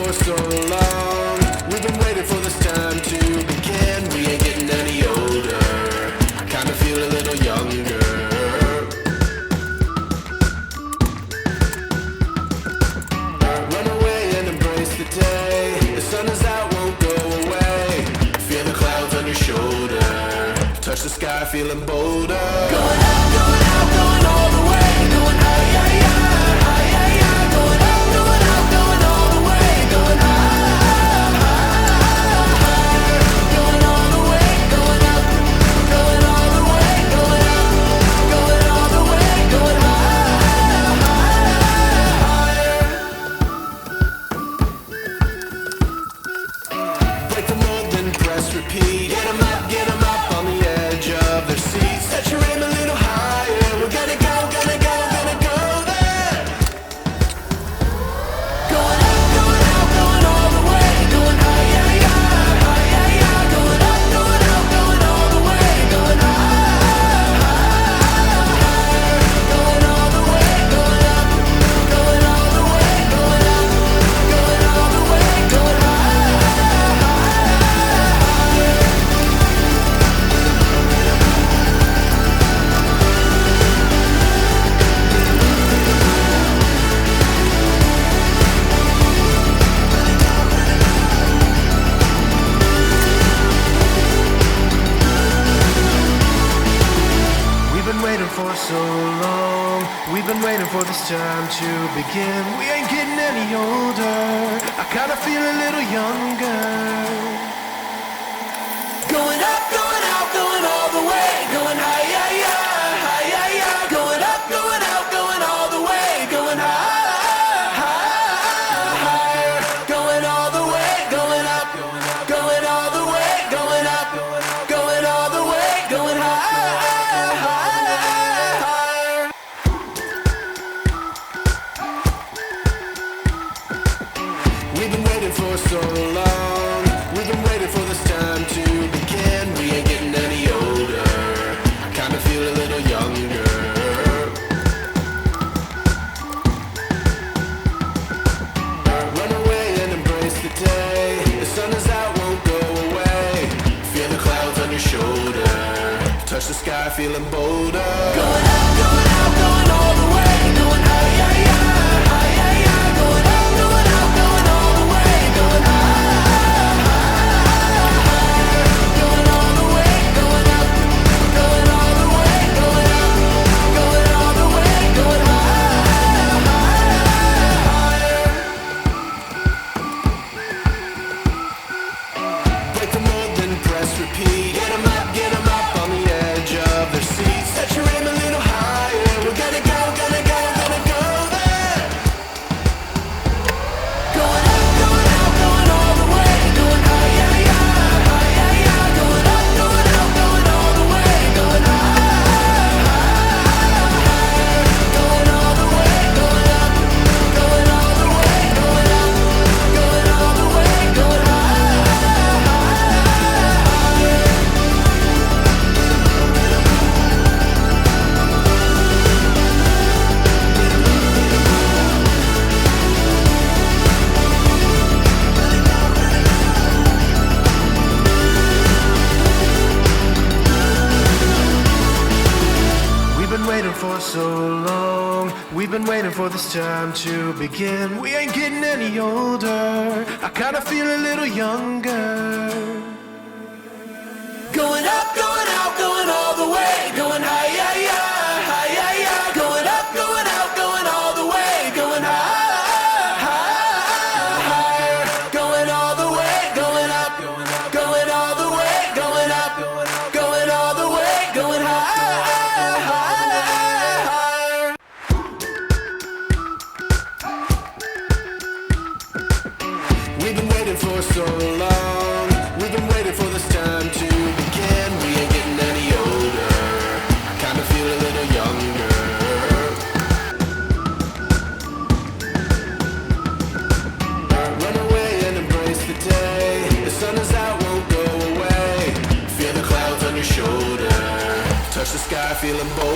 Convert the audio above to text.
for so long. We've been waiting for this time to begin. We ain't getting any older. I kinda feel a little younger. Run away and embrace the day. The sun is out, won't go away. Feel the clouds on your shoulder. Touch the sky, feeling bolder. Going out, going out, going all the way. Going high, yeah, yeah. Going up, going out, going all the way. Going high, going all the way. Going up, going all the way. Going up, going all the way. Going higher. Break the mold, then press repeat. Get 'em up on the edge of their seats. Set your aim a little higher. We're gonna go, gonna go, gonna go there. Going up, going out, going all the way. Going high, yeah, yeah, Going up, going out, going all the way. Going higher. Going all the way, going up. Going all the way, going up. Going all the way, going We've been waiting for so long. We've been waiting for this time to begin. We ain't getting any older. I kinda feel a little younger. Going up, going out, going all the way. Going high, yeah, yeah. Going up, going out, going all the way. Going higher. Going all the way, going up. Going all the way, going up. Going all the way, going higher. We've been waiting for so long. We've been waiting for this time to begin. We ain't getting any older. I kinda feel a little younger. Run away and embrace the day. The sun is out, won't go away. Feel the clouds on your shoulder. Touch the sky, feeling bolder. Going out, going out, going all the way. Going high, yeah, yeah. Going up, going out, going all the way. Going higher. Going all the way, going up. Going all the way, going up. Going all the way, going higher. Break the mold, then press repeat. Get 'em up on the edge of their seats. Set your aim a little higher. We're gonna go, gonna go, gonna go there. Going up, going out, going all the way. Going high, yeah, yeah. Going up, going out, going all the way. Going higher. Going all the way, going up. Going all the way, going up. Going all the way, going We've been waiting for so long. We've been waiting for this time to begin. We ain't getting any older. I kinda feel a little younger. Going up, going out, going all the way. Going high, yeah, yeah. Going up, going out, going all the way. Going higher. Going all the way, going up. Going all the way, going up. Going all the way, going higher. We've been waiting for so long. We've been waiting for this time to begin. We ain't getting any older. I kinda feel a little younger. Run away and embrace the day. The sun is out, won't go away. Feel the clouds on your shoulder. Touch the sky, feeling bold.